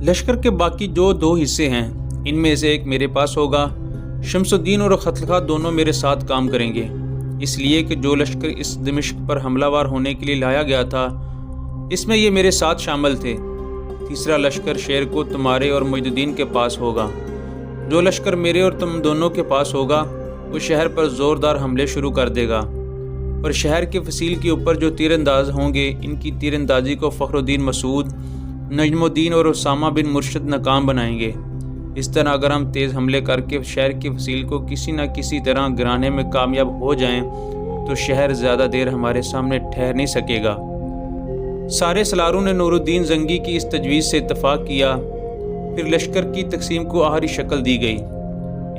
لشکر کے باقی جو 2 حصے ہیں ان میں سے ایک میرے پاس ہوگا۔ شمس الدین اور خطلخہ دونوں میرے ساتھ کام کریں گے، اس لیے کہ جو لشکر اس دمشق پر حملہ وار ہونے کے لیے لایا گیا تھا اس میں یہ میرے ساتھ شامل تھے۔ تیسرا لشکر شیر کو تمہارے اور معید الدین کے پاس ہوگا۔ جو لشکر میرے اور تم دونوں کے پاس ہوگا وہ شہر پر زوردار حملے شروع کر دے گا، اور شہر کے فصیل کے اوپر جو تیر انداز ہوں گے ان کی تیر اندازی کو فخر الدین مسعود، نجم الدین اور اسامہ بن مرشد ناکام بنائیں گے۔ اس طرح اگر ہم تیز حملے کر کے شہر کے فصیل کو کسی نہ کسی طرح گرانے میں کامیاب ہو جائیں تو شہر زیادہ دیر ہمارے سامنے ٹھہر نہیں سکے گا۔ سارے سالاروں نے نور الدین زنگی کی اس تجویز سے اتفاق کیا۔ پھر لشکر کی تقسیم کو آخری شکل دی گئی۔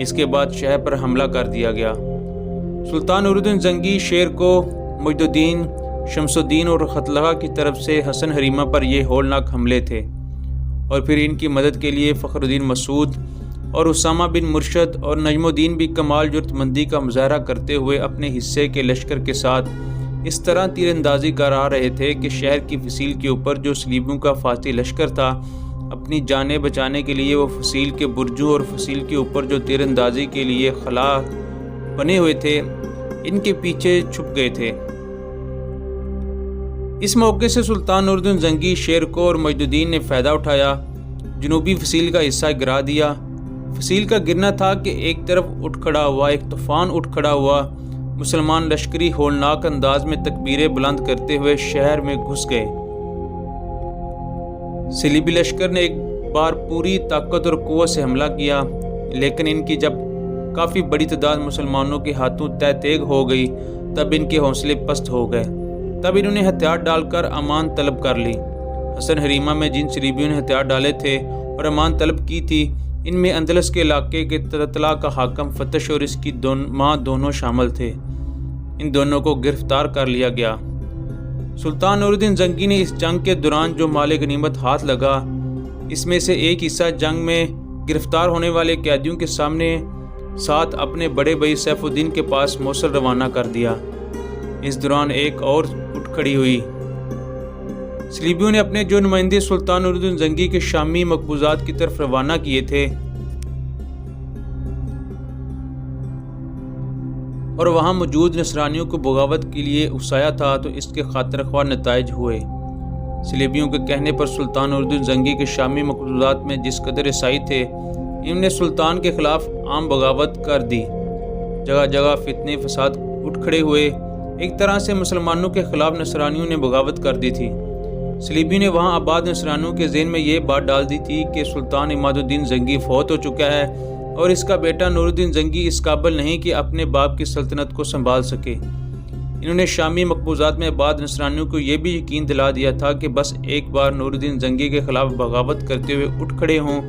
اس کے بعد شہر پر حملہ کر دیا گیا۔ سلطان نور الدین زنگی شیر کو، معید الدین، شمس الدین اور خطلخہ کی طرف سے حسن حریمہ پر یہ ہولناک حملے تھے، اور پھر ان کی مدد کے لیے فخر الدین مسعود اور اسامہ بن مرشد اور نجم الدین بھی کمال جرأت مندی کا مظاہرہ کرتے ہوئے اپنے حصے کے لشکر کے ساتھ اس طرح تیر اندازی کرا رہے تھے کہ شہر کی فصیل کے اوپر جو صلیبیوں کا فاتح لشکر تھا اپنی جانیں بچانے کے لیے وہ فصیل کے برجوں اور فصیل کے اوپر جو تیر اندازی کے لیے خلا بنے ہوئے تھے ان کے پیچھے چھپ گئے تھے۔ اس موقع سے سلطان نور الدین زنگی شیر کو اور معید الدین نے فائدہ اٹھایا، جنوبی فصیل کا حصہ گرا دیا۔ فصیل کا گرنا تھا کہ ایک طرف اٹھ کھڑا ہوا، ایک طوفان اٹھ کھڑا ہوا مسلمان لشکری ہولناک انداز میں تکبیریں بلند کرتے ہوئے شہر میں گھس گئے۔ صلیبی لشکر نے ایک بار پوری طاقت اور قوت سے حملہ کیا، لیکن ان کی جب کافی بڑی تعداد مسلمانوں کے ہاتھوں تہ تیغ ہو گئی تب ان کے حوصلے پست ہو گئے۔ تب انہوں نے ہتھیار ڈال کر امان طلب کر لی۔ حسن حریمہ میں جن صلیبیوں نے ہتھیار ڈالے تھے اور امان طلب کی تھی ان میں اندلس کے علاقے کے ترطلا کا حاکم فتش اور اس کی ماں دونوں شامل تھے۔ ان دونوں کو گرفتار کر لیا گیا۔ سلطان نور الدین زنگی نے اس جنگ کے دوران جو مال غنیمت ہاتھ لگا اس میں سے ایک حصہ جنگ میں گرفتار ہونے والے قیدیوں کے ساتھ اپنے بڑے بھائی سیف الدین کے پاس موصل روانہ کر دیا۔ اس دوران ایک اور اٹھ کھڑی ہوئی۔ صلیبیوں نے اپنے جو نمائندے سلطان نور الدین زنگی کے شامی مقبوضات کی طرف روانہ کیے تھے اور وہاں موجود نصرانیوں کو بغاوت کے لیے اکسایا تھا تو اس کے خاطر خواہ نتائج ہوئے۔ صلیبیوں کے کہنے پر سلطان نور الدین زنگی کے شامی مقبوضات میں جس قدر عیسائی تھے انہوں نے سلطان کے خلاف عام بغاوت کر دی۔ جگہ جگہ فتنے فساد اٹھ کھڑے ہوئے۔ ایک طرح سے مسلمانوں کے خلاف نصرانیوں نے بغاوت کر دی تھی۔ صلیبیوں نے وہاں آباد نصرانیوں کے ذہن میں یہ بات ڈال دی تھی کہ سلطان عماد الدین زنگی فوت ہو چکا ہے اور اس کا بیٹا نور الدین زنگی اس قابل نہیں کہ اپنے باپ کی سلطنت کو سنبھال سکے۔ انہوں نے شامی مقبوضات میں آباد نصرانیوں کو یہ بھی یقین دلا دیا تھا کہ بس ایک بار نور الدین زنگی کے خلاف بغاوت کرتے ہوئے اٹھ کھڑے ہوں،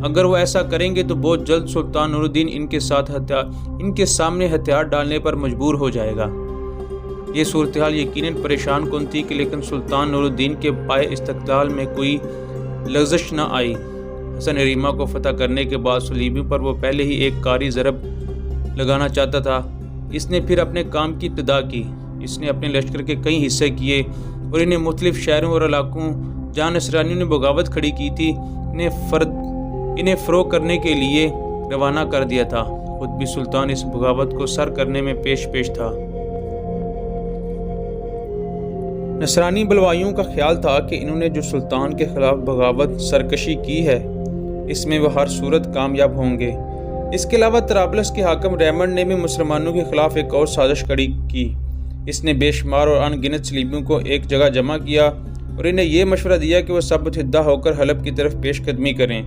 اگر وہ ایسا کریں گے تو بہت جلد سلطان نور الدین ان کے سامنے ہتھیار ڈالنے پر مجبور ہو جائے گا۔ یہ صورتحال یقیناً پریشان کن تھی کہ لیکن سلطان نور الدین کے پائے استقلال میں کوئی لغزش نہ آئی۔ حسن حریمہ کو فتح کرنے کے بعد صلیبیوں پر وہ پہلے ہی ایک کاری ضرب لگانا چاہتا تھا۔ اس نے پھر اپنے کام کی ابتدا کی۔ اس نے اپنے لشکر کے کئی حصے کیے اور انہیں مختلف شہروں اور علاقوں جہاں نصرانیوں نے بغاوت کھڑی کی تھی انہیں فروغ کرنے کے لیے روانہ کر دیا تھا۔ خود بھی سلطان اس بغاوت کو سر کرنے میں پیش تھا۔ نصرانی بلوائیوں کا خیال تھا کہ انہوں نے جو سلطان کے خلاف بغاوت سرکشی کی ہے اس میں وہ ہر صورت کامیاب ہوں گے۔ اس کے علاوہ طرابلس کے حاکم ریمنڈ نے بھی مسلمانوں کے خلاف ایک اور سازش کھڑی کی۔ اس نے بے شمار اور ان گنت صلیبیوں کو ایک جگہ جمع کیا اور انہیں یہ مشورہ دیا کہ وہ سب متحدہ ہو کر حلب کی طرف پیش قدمی کریں۔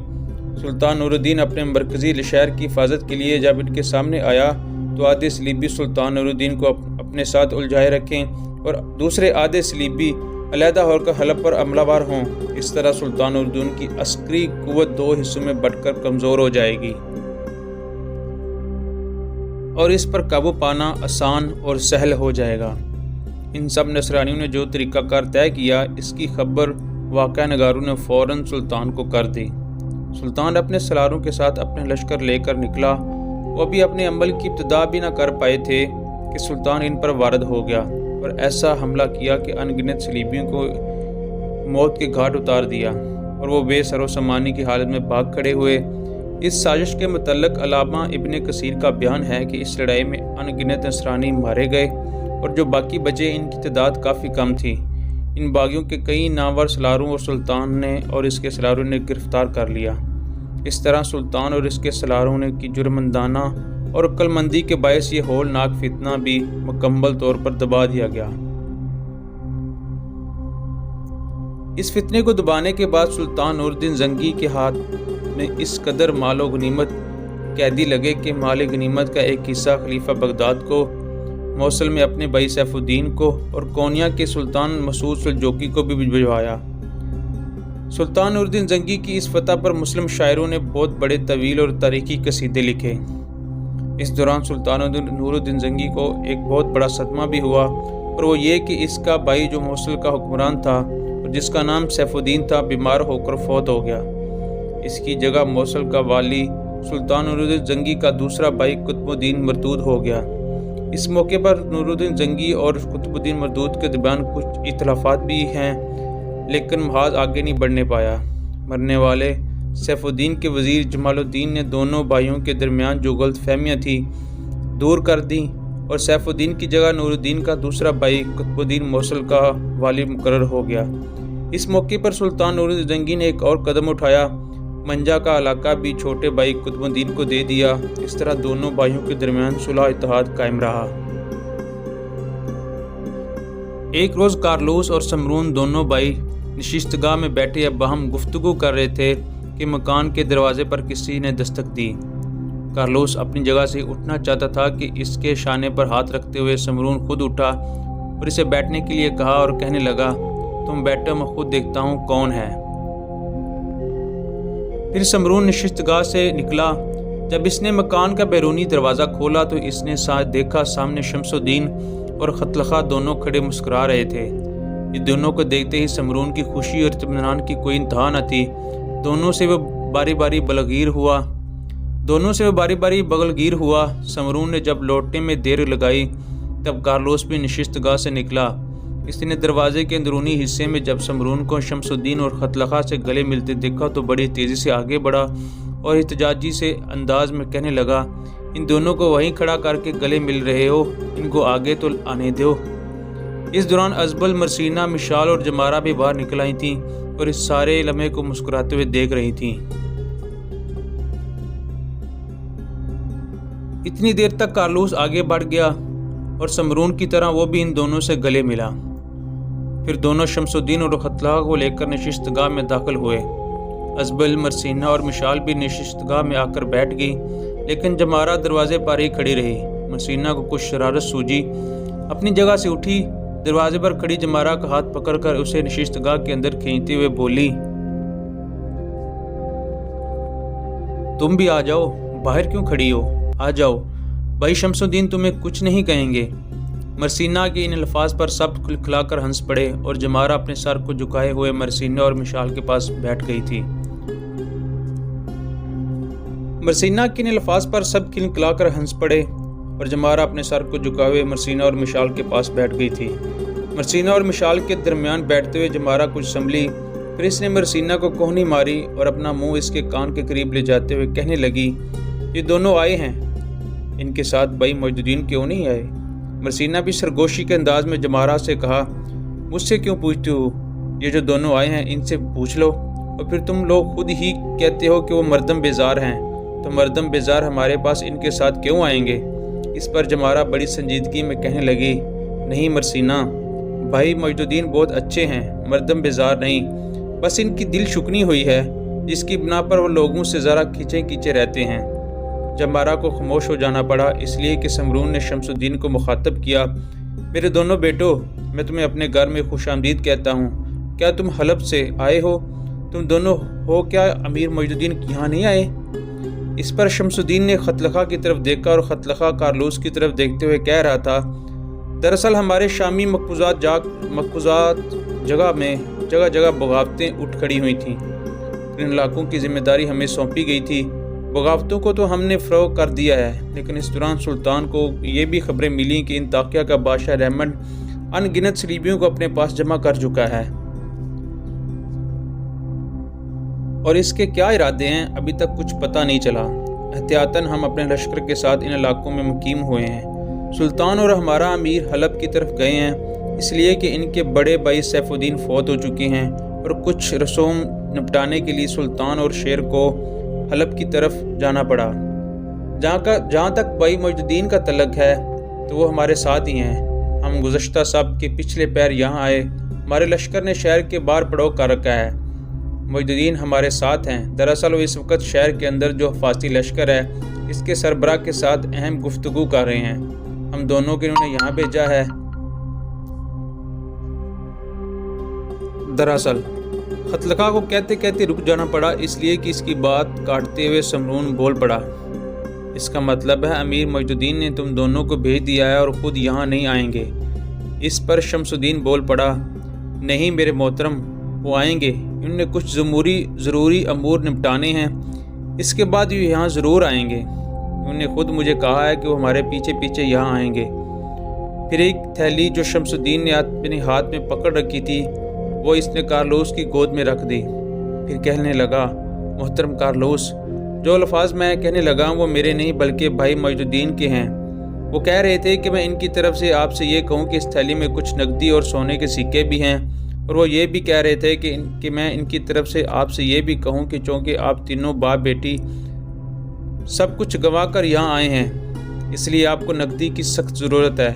سلطان نور الدین اپنے مرکزی شہر کی حفاظت کے لیے جب ان کے سامنے آیا تو آدھے صلیبی سلطان نور الدین کو اپنے ساتھ الجھائے رکھیں اور دوسرے آدھے صلیبی علیحدہ ہو کر حلب پر حملہ وار ہوں۔ اس طرح سلطان نور الدین کی عسکری قوت 2 حصوں میں بٹ کر کمزور ہو جائے گی اور اس پر قابو پانا آسان اور سہل ہو جائے گا۔ ان سب نصرانیوں نے جو طریقہ کار طے کیا اس کی خبر واقعہ نگاروں نے فوراً سلطان کو کر دی۔ سلطان اپنے سالاروں کے ساتھ اپنے لشکر لے کر نکلا۔ وہ ابھی اپنے عمل کی ابتدا بھی نہ کر پائے تھے کہ سلطان ان پر وارد ہو گیا اور ایسا حملہ کیا کہ ان گنت صلیبیوں کو موت کے گھاٹ اتار دیا۔ اور وہ بے سر و سامانی کی حالت میں بھاگ کھڑے ہوئے۔ اس سازش کے متعلق علامہ ابن کثیر کا بیان ہے کہ اس لڑائی میں ان گنت نصرانی مارے گئے اور جو باقی بچے ان کی تعداد کافی کم تھی۔ ان باغیوں کے کئی نامور سلاروں اور سلطان نے اور اس کے سلاروں نے گرفتار کر لیا۔ اس طرح سلطان اور اس کے سلاروں نے کی جرمندانہ اور عقل مندی کے باعث یہ ہولناک فتنہ بھی مکمل طور پر دبا دیا گیا۔ اس فتنے کو دبانے کے بعد سلطان نور الدین زنگی کے ہاتھ میں اس قدر مال و غنیمت قیدی لگے کہ مال غنیمت کا ایک حصہ خلیفہ بغداد کو، موصل میں اپنے بھائی سیف الدین کو اور کونیا کے سلطان مسعود سلجوقی کو بھی بھجوایا۔ سلطان نور الدین زنگی کی اس فتح پر مسلم شاعروں نے بہت بڑے طویل اور تاریخی قصیدے لکھے۔ اس دوران سلطان نور الدین زنگی کو ایک بہت بڑا صدمہ بھی ہوا اور وہ یہ کہ اس کا بھائی جو موصل کا حکمران تھا اور جس کا نام سیف الدین تھا بیمار ہو کر فوت ہو گیا۔ اس کی جگہ موصل کا والی سلطان نور الدین زنگی کا دوسرا بھائی قطب الدین مردود ہو گیا۔ اس موقع پر نور الدین زنگی اور قطب الدین مردود کے درمیان کچھ اختلافات بھی ہیں لیکن محاذ آگے نہیں بڑھنے پایا۔ مرنے والے سیف الدین کے وزیر جمال الدین نے دونوں بھائیوں کے درمیان جو غلط فہمیاں تھیں دور کر دیں اور سیف الدین کی جگہ نور الدین کا دوسرا بھائی قطب الدین موصل کا والی مقرر ہو گیا۔ اس موقع پر سلطان نور الدین زنگی نے ایک اور قدم اٹھایا، منجا کا علاقہ بھی چھوٹے بھائی قطب الدین کو دے دیا۔ اس طرح دونوں بھائیوں کے درمیان صلح اتحاد قائم رہا۔ ایک روز کارلوس اور سمرون دونوں بھائی نشستگاہ میں بیٹھے اب باہم گفتگو کر رہے تھے کہ مکان کے دروازے پر کسی نے دستک دی۔ کارلوس اپنی جگہ سے اٹھنا چاہتا تھا کہ اس کے شانے پر ہاتھ رکھتے ہوئے سمرون خود اٹھا اور اسے بیٹھنے کے لیے کہا اور کہنے لگا، تم بیٹھو میں خود دیکھتا ہوں کون ہے۔ پھر سمرون نشستگاہ سے نکلا۔ جب اس نے مکان کا بیرونی دروازہ کھولا تو اس نے دیکھا سامنے شمس الدین اور خطلخہ دونوں کھڑے مسکرا رہے تھے۔ یہ دونوں کو دیکھتے ہی سمرون کی خوشی اور اطمینان کی کوئی انتہا نہ تھی۔ دونوں سے وہ باری باری بغلگیر ہوا۔ سمرون نے جب لوٹنے میں دیر لگائی تب کارلوس بھی نشستگاہ سے نکلا۔ اس نے دروازے کے اندرونی حصے میں جب سمرون کو شمس الدین اور خطلخہ سے گلے ملتے دیکھا تو بڑی تیزی سے آگے بڑھا اور احتجاجی سے انداز میں کہنے لگا، ان دونوں کو وہیں کھڑا کر کے گلے مل رہے ہو، ان کو آگے تو آنے دو۔ اس دوران ازبل، مرسینہ، مشال اور جمارہ بھی باہر نکل آئی تھیں اور اس سارے لمحے کو مسکراتے ہوئے دیکھ رہی تھیں۔ اتنی دیر تک کارلوس آگے بڑھ گیا اور سمرون کی طرح وہ بھی ان دونوں سے گلے ملا۔ پھر دونوں شمس الدین اور خطلخہ کو لے کر نشستگاہ میں داخل ہوئے۔ ازبل، مرسینہ اور مشال بھی نشستگاہ میں آ کر بیٹھ گئی لیکن جمارہ دروازے پر ہی کھڑی رہی۔ مرسینہ کو کچھ شرارت سوجی، اپنی جگہ سے اٹھی، دروازے پر کھڑی جمارہ کا ہاتھ پکڑ کر اسے نشستگاہ کے اندر کھینچتے ہوئے بولی، تم بھی آ جاؤ، باہر کیوں کھڑی ہو؟ آ جاؤ، بھائی شمس الدین تمہیں کچھ نہیں کہیں گے۔ مرسینہ کے ان الفاظ پر سب کھلکھلا کر ہنس پڑے اور جمارہ اپنے سر کو جھکائے ہوئے مرسینہ اور مشال کے پاس بیٹھ گئی تھی۔ مرسینہ کے ان الفاظ پر سب کھلکھلا کر ہنس پڑے اور جمارہ اپنے سر کو جھکائے ہوئے مرسینہ اور مشال کے پاس بیٹھ گئی تھی۔ مرسینہ اور مشال کے درمیان بیٹھتے ہوئے جمارہ کچھ سنبھلی، پھر اس نے مرسینہ کو کوہنی ماری اور اپنا منہ اس کے کان کے قریب لے جاتے ہوئے کہنے لگی، یہ دونوں آئے ہیں، ان کے ساتھ بھائی معید الدین کیوں نہیں آئے؟ مرسینہ بھی سرگوشی کے انداز میں جمارہ سے کہا، مجھ سے کیوں پوچھتے ہو؟ یہ جو دونوں آئے ہیں ان سے پوچھ لو، اور پھر تم لوگ خود ہی کہتے ہو کہ وہ مردم بیزار ہیں، تو مردم بیزار ہمارے پاس ان کے ساتھ کیوں آئیں گے؟ اس پر جمارہ بڑی سنجیدگی میں کہنے لگی، نہیں مرسینہ، بھائی معید الدین بہت اچھے ہیں، مردم بیزار نہیں، بس ان کی دل شکنی ہوئی ہے جس کی بنا پر وہ لوگوں سے ذرا کھینچے رہتے ہیں۔ جمارہ کو خاموش ہو جانا پڑا، اس لیے کہ سمرون نے شمس الدین کو مخاطب کیا، میرے دونوں بیٹوں، میں تمہیں اپنے گھر میں خوش آمدید کہتا ہوں، کیا تم حلب سے آئے ہو؟ تم دونوں ہو کیا امیر معید الدین یہاں نہیں آئے؟ اس پر شمس الدین نے خطلخہ کی طرف دیکھا اور خطلخہ کارلوس کی طرف دیکھتے ہوئے کہہ رہا تھا، دراصل ہمارے شامی مقبوضات جگہ جگہ بغاوتیں اٹھ کھڑی ہوئی تھیں، ان علاقوں کی ذمہ داری ہمیں سونپی گئی تھی، بغاوتوں کو تو ہم نے فروغ کر دیا ہے، لیکن اس دوران سلطان کو یہ بھی خبریں ملیں کہ انطاکیہ کا بادشاہ ریمنڈ ان گنت صلیبیوں کو اپنے پاس جمع کر چکا ہے۔ اور اس کے کیا ارادے ہیں ابھی تک کچھ پتہ نہیں چلا۔ احتیاطاً ہم اپنے لشکر کے ساتھ ان علاقوں میں مقیم ہوئے ہیں۔ سلطان اور ہمارا امیر حلب کی طرف گئے ہیں، اس لیے کہ ان کے بڑے بھائی سیف الدین فوت ہو چکے ہیں اور کچھ رسوم نپٹانے کے لیے سلطان اور شیر کو حلب کی طرف جانا پڑا۔ جہاں تک بھائی معید الدین کا تعلق ہے تو وہ ہمارے ساتھ ہی ہیں۔ ہم گزشتہ سب کے پچھلے پیر یہاں آئے، ہمارے لشکر نے شہر کے باہر پڑاؤ کر رکھا ہے۔ معید الدین ہمارے ساتھ ہیں۔ دراصل وہ اس وقت شہر کے اندر جو حفاظتی لشکر ہے اس کے سربراہ کے ساتھ اہم گفتگو کر رہے ہیں۔ ہم دونوں کو انہوں نے یہاں بھیجا ہے۔ دراصل خطلخہ کو کہتے کہتے رک جانا پڑا، اس لیے کہ اس کی بات کاٹتے ہوئے سمرون بول پڑا۔ اس کا مطلب ہے امیر معید الدین نے تم دونوں کو بھیج دیا ہے اور خود یہاں نہیں آئیں گے۔ اس پر شمس الدین بول پڑا، نہیں میرے محترم، وہ آئیں گے، انہوں نے کچھ ضروری امور نپٹانے ہیں، اس کے بعد وہ یہاں ضرور آئیں گے۔ انہوں نے خود مجھے کہا ہے کہ وہ ہمارے پیچھے پیچھے یہاں آئیں گے۔ پھر ایک تھیلی جو شمس الدین نے اپنے ہاتھ میں پکڑ رکھی تھی وہ اس نے کارلوس کی گود میں رکھ دی۔ پھر کہنے لگا، محترم کارلوس، جو الفاظ میں کہنے لگا وہ میرے نہیں بلکہ بھائی معید الدین کے ہیں۔ وہ کہہ رہے تھے کہ میں ان کی طرف سے آپ سے یہ کہوں کہ اس تھیلی میں کچھ نقدی اور سونے کے سکے بھی ہیں، اور وہ یہ بھی کہہ رہے تھے کہ میں ان کی طرف سے آپ سے یہ بھی کہوں کہ چونکہ آپ تینوں باپ بیٹی سب کچھ گنوا کر یہاں آئے ہیں، اس لیے آپ کو نقدی کی سخت ضرورت ہے۔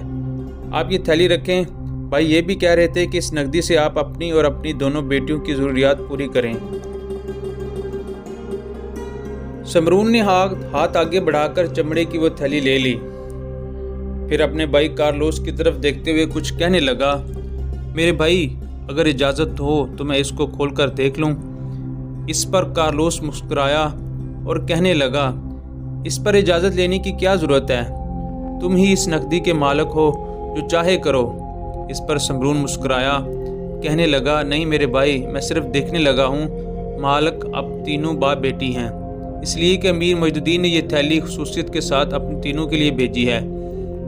آپ یہ تھیلی رکھیں۔ بھائی یہ بھی کہہ رہے تھے کہ اس نقدی سے آپ اپنی اور اپنی دونوں بیٹیوں کی ضروریات پوری کریں۔ سمرون نے ہاتھ آگے بڑھا کر چمڑے کی وہ تھیلی لے لی، پھر اپنے بھائی کارلوس کی طرف دیکھتے ہوئے کچھ کہنے لگا، میرے بھائی اگر اجازت ہو تو میں اس کو کھول کر دیکھ لوں۔ اس پر کارلوس مسکرایا اور کہنے لگا، اس پر اجازت لینے کی کیا ضرورت ہے، تم ہی اس نقدی کے مالک ہو، جو چاہے کرو۔ اس پر سمرون مسکرایا، کہنے لگا، نہیں میرے بھائی، میں صرف دیکھنے لگا ہوں، مالک اب تینوں باپ بیٹی ہیں، اس لیے کہ امیر معید الدین نے یہ تھیلی خصوصیت کے ساتھ اپنے تینوں کے لیے بھیجی ہے۔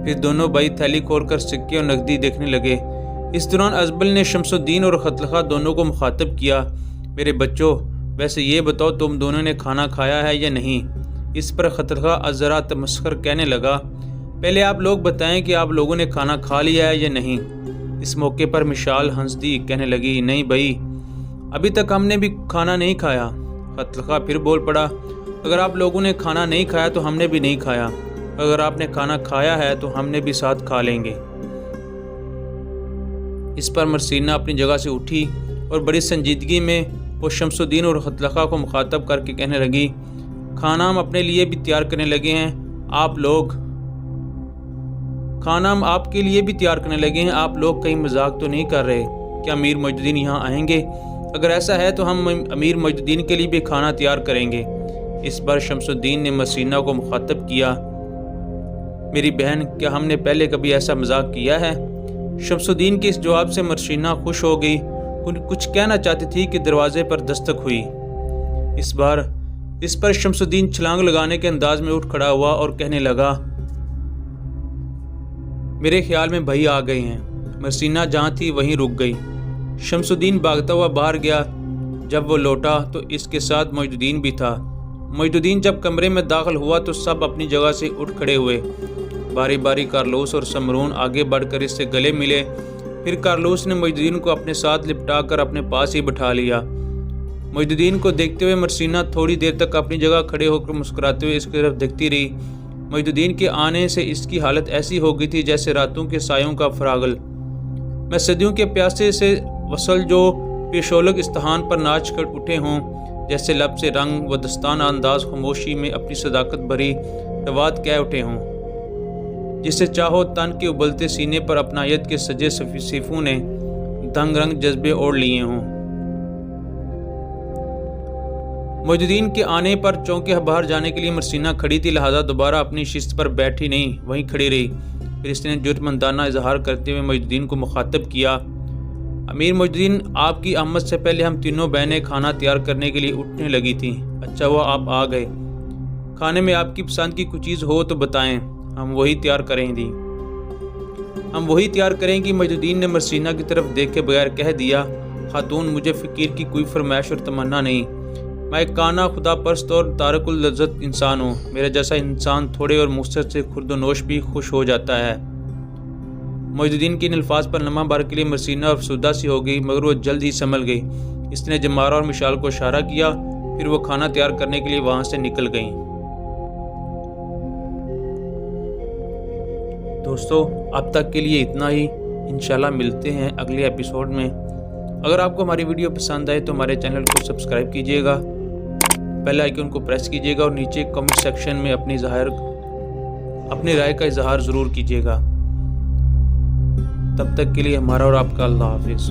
پھر دونوں بھائی تھیلی کھول کر سکے اور نقدی دیکھنے لگے۔ اس دوران ازبل نے شمس الدین اور خطلخہ دونوں کو مخاطب کیا، میرے بچوں، ویسے یہ بتاؤ تم دونوں نے کھانا کھایا ہے یا نہیں؟ اس پر خطلخہ ذرا تمسخر کہنے لگا، پہلے آپ لوگ بتائیں کہ آپ لوگوں نے کھانا کھا لیا ہے یا نہیں؟ اس موقع پر مشال ہنس دی، کہنے لگی، نہیں بھائی، ابھی تک ہم نے بھی کھانا نہیں کھایا۔ خطلخہ پھر بول پڑا، اگر آپ لوگوں نے کھانا نہیں کھایا تو ہم نے بھی نہیں کھایا، اگر آپ نے کھانا کھایا ہے تو ہم نے بھی ساتھ کھا لیں گے۔ اس پر مرسینہ اپنی جگہ سے اٹھی اور بڑی سنجیدگی میں وہ شمس الدین اور خطلخہ کو مخاطب کر کے کہنے لگی، کھانا ہم اپنے لیے بھی تیار کرنے لگے ہیں، کھانا ہم آپ کے لیے بھی تیار کرنے لگے ہیں، آپ لوگ کہیں مذاق تو نہیں کر رہے؟ کیا امیر معید الدین یہاں آئیں گے؟ اگر ایسا ہے تو ہم امیر معید الدین کے لیے بھی کھانا تیار کریں گے۔ اس پر شمس الدین نے مرسینہ کو مخاطب کیا، میری بہن، کیا ہم نے پہلے کبھی ایسا مذاق کیا ہے؟ شمس الدین کے اس جواب سے مرسینہ خوش ہو گئی، کچھ کہنا چاہتی تھی کہ دروازے پر دستک ہوئی۔ اس پر شمس الدین چھلانگ لگانے کے انداز میں اٹھ کھڑا ہوا اور کہنے لگا، میرے خیال میں بھائی آ گئے ہیں۔ مرسینہ جہاں تھی وہیں رک گئی۔ شمس الدین بھاگتا ہوا باہر گیا۔ جب وہ لوٹا تو اس کے ساتھ معید الدین بھی تھا۔ معید الدین جب کمرے میں داخل ہوا تو سب اپنی جگہ سے اٹھ کھڑے ہوئے۔ باری باری کارلوس اور سمرون آگے بڑھ کر اس سے گلے ملے۔ پھر کارلوس نے معید الدین کو اپنے ساتھ لپٹا کر اپنے پاس ہی بٹھا لیا۔ معید الدین کو دیکھتے ہوئے مرسینہ تھوڑی دیر تک اپنی جگہ کھڑے ہو کر مسکراتے ہوئے اس کی طرف دیکھتی رہی۔ معید الدین کے آنے سے اس کی حالت ایسی ہو گئی تھی جیسے راتوں کے سایوں کا فراغل میں صدیوں کے پیاسے سے وصل جو پیشولک استحان پر ناچ کر اٹھے ہوں، جیسے لب سے رنگ و دستانہ انداز خاموشی میں اپنی صداقت بھری روات کہہ اٹھے ہوں، جسے چاہو تن کے ابلتے سینے پر اپنائیت کے سجے سیفوں نے دنگ رنگ جذبے اوڑھ لیے ہوں۔ معید الدین کے آنے پر چونکہ باہر جانے کے لیے مرسینہ کھڑی تھی، لہذا دوبارہ اپنی شست پر بیٹھی نہیں، وہیں کھڑی رہی۔ پھر اس نے جرمندانہ اظہار کرتے ہوئے معید الدین کو مخاطب کیا، امیر معید الدین، آپ کی آمد سے پہلے ہم تینوں بہنیں کھانا تیار کرنے کے لیے اٹھنے لگی تھیں۔ اچھا ہوا آپ آ گئے۔ کھانے میں آپ کی پسند کی کوئی چیز ہو تو بتائیں، ہم وہی تیار کریں گی۔ معید الدین نے مرسینہ کی طرف دیکھے بغیر کہہ دیا، خاتون، مجھے فقیر کی کوئی فرمائش اور تمنا نہیں، میں ایک کانا خدا پرست اور تارک اللذت انسان ہوں۔ میرا جیسا انسان تھوڑے اور مختصر سے خورد و نوش بھی خوش ہو جاتا ہے۔ معید الدین کی ان الفاظ پر لمحہ بھر کے لیے مرسینہ افسردہ سی ہو گئی، مگر وہ جلد ہی سنبھل گئی۔ اس نے جمارہ اور مشال کو اشارہ کیا، پھر وہ کھانا تیار کرنے کے لیے وہاں سے نکل گئیں۔ دوستو، اب تک کے لیے اتنا ہی۔ انشاءاللہ ملتے ہیں اگلے ایپیسوڈ میں۔ اگر آپ کو ہماری ویڈیو پسند آئے تو ہمارے چینل کو سبسکرائب کیجیے گا، بیل آئیکن کو پریس کیجیے گا اور نیچے کمنٹ سیکشن میں اپنی رائے کا اظہار ضرور کیجیے گا۔ تب تک کے لیے ہمارا اور آپ کا اللہ حافظ۔